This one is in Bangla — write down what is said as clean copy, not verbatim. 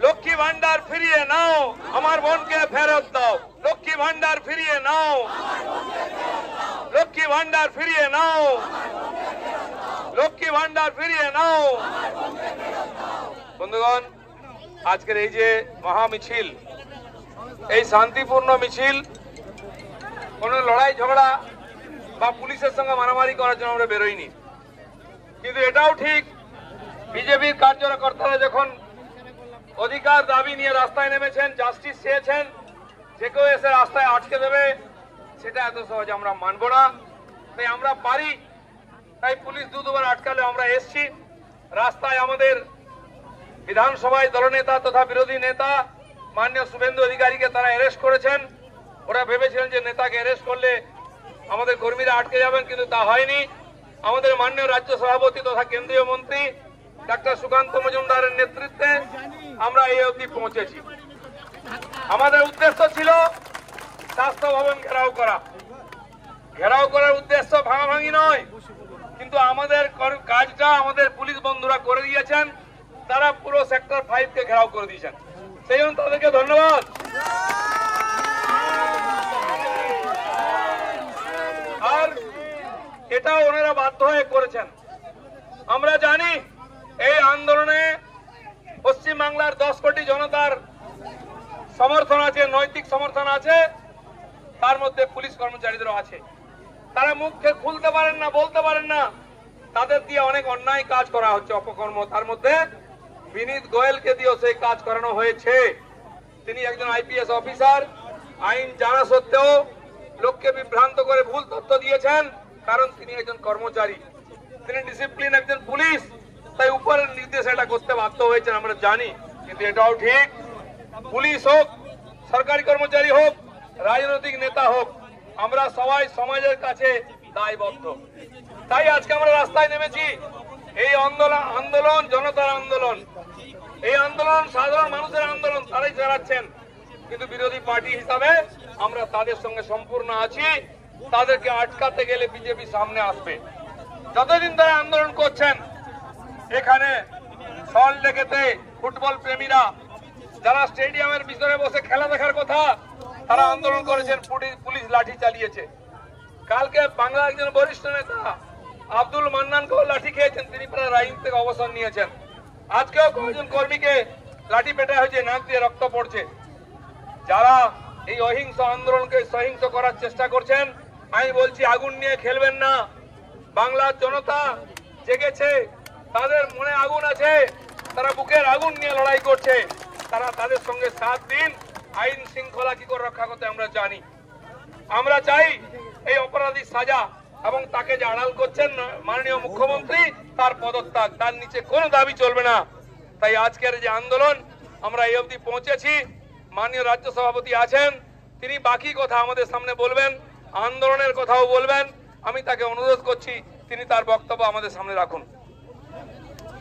লক্ষ্মী ভান্ডার ফিরিয়ে নাও, আমার বোনকে ফেরত দাও। লক্ষ্মী ভান্ডার ফিরিয়ে নাও, লক্ষ্মী ভান্ডার ফিরিয়ে নাও, লক্ষ্মী ভান্ডার ফিরিয়ে নাও। বন্ধুগণ, আজকের এই যে মহা মিছিল, এই শান্তিপূর্ণ মিছিল, কোনো লড়াই ঝগড়া বা পুলিশের সঙ্গে মারামারি করার জন্য আমরা বেরোইনি। কিন্তু এটাও ঠিক, বিজেপির কার্যকর্তারা যখন অধিকার দাবি নিয়ে রাস্তায় নেমেছেন, জাস্টিস চেয়েছেন, যে কেউ এসে রাস্তায় আটকে দেবে, সেটা এত সহজে আমরা মানব না। তাই আমরা পারি, তাই পুলিশ দুবার আটকালে আমরা এসছি রাস্তায়। আমাদের বিধানসভায় দলনেতা তথা বিরোধী নেতা মাননীয় শুভেন্দু অধিকারীকে তারা অ্যারেস্ট করেছেন। ওরা ভেবেছিলেন যে নেতাকে অ্যারেস্ট করলে আমাদের কর্মীরা আটকে যাবেন, কিন্তু তা হয়নি। আমাদের মাননীয় রাজ্য সভাপতি তথা কেন্দ্রীয় মন্ত্রী ডাক্তার সুকান্ত মজুমদারের নেতৃত্বে আমরা এই অবধি পৌঁছেছি। আমাদের উদ্দেশ্য ছিল স্বাস্থ্য ভবন ঘেরাও করা। ঘেরাও করার উদ্দেশ্য ভাঙাভাঙি নয়, কিন্তু আমাদের কাজটা আমাদের পুলিশ বন্ধুরা করে দিয়েছেন। তারা পুরো সেক্টর 5 কে ঘেরাও করে দিয়েছেন, সেই জন্য তাদেরকে ধন্যবাদ। আর এটা ওনারা বাধ্য হয়ে করেছেন। আমরা জানি এই আন্দোলনে পশ্চিমবাংলার 10 কোটি জনতার সমর্থন আছে, নৈতিক সমর্থন আছে, তার মধ্যে পুলিশ কর্মচারীদেরও আছে। তারা মুখে খুলতে পারেন না, বলতে পারেন না, তাদের দিয়ে অনেক অন্যায় কাজ করা হচ্ছে, অপকর্ম। তার মধ্যে বিনীত গোয়েলকে দিয়েও সেই কাজ করানো হয়েছে। তিনি একজন আইপিএস অফিসার, আইন জানা সত্ত্বেও লোককে বিভ্রান্ত করে ভুল তথ্য দিয়েছেন, কারণ তিনি একজন কর্মচারী, তিনি ডিসিপ্লিন একজন পুলিশ, তাই উপরের নির্দেশ এটা করতে বাধ্য হয়েছেন, আমরা জানি। কিন্তু এটাও ঠিক, পুলিশ হোক, সরকারি কর্মচারী হোক, রাজনৈতিক নেতা হোক, আমরা সবাই সমাজের কাছে দায়বদ্ধ। তাই আজকে আমরা রাস্তায় নেমেছি। এই আন্দোলন জনতার আন্দোলন, এই আন্দোলন সাধারণ মানুষের আন্দোলন, তারাই চালাচ্ছেন। কিন্তু বিরোধী পার্টি হিসাবে আমরা তাদের সঙ্গে সম্পূর্ণ আছি। তাদেরকে আটকাতে গেলে বিজেপি সামনে আসবে। যতদিন তারা আন্দোলন করছেন, এখানে সল্টলেকেতে ফুটবল প্রেমীরা যারা স্টেডিয়ামের ভিতরে বসে খেলা দেখার কথা, তারা আন্দোলন করেছেন, পুলিশ লাঠি চালিয়েছে। কালকে বাংলার একজন বরিষ্ঠ নেতা আব্দুল মান্নানকেও লাঠি খেয়েছেন, তিনি প্রায় রাইন থেকে অবসর নিয়েছেন। আজকেও কয়েকজন কর্মীকে লাঠি পেটা হয়েছে, নাক দিয়ে রক্ত পড়ছে। যারা এই অহিংস আন্দোলনকে সহিংস করার চেষ্টা করছেন, আমি বলছি আগুন নিয়ে খেলবেন না। বাংলার জনতা জেগেছে, তাদের মনে আগুন আছে, তারা বুকের আগুন নিয়ে লড়াই করছে। তারা তাদের সঙ্গে সাথ দিন। আইন শৃঙ্খলা কি করে রক্ষা করতে আমরা জানি। আমরা চাই এই অপরাধী সাজা, এবং তাকে যে আড়াল করছেন মাননীয় মুখ্যমন্ত্রী, তার পদত্যাগ, তার নিচে কোনো দাবি চলবে না। তাই আজকের যে আন্দোলন, আমরা এই অবধি পৌঁছেছি। মাননীয় রাজ্য সভাপতি আছেন, তিনি বাকি কথা আমাদের সামনে বলবেন, আন্দোলনের কথাও বলবেন। আমি তাকে অনুরোধ করছি তিনি তার বক্তব্য আমাদের সামনে রাখুন।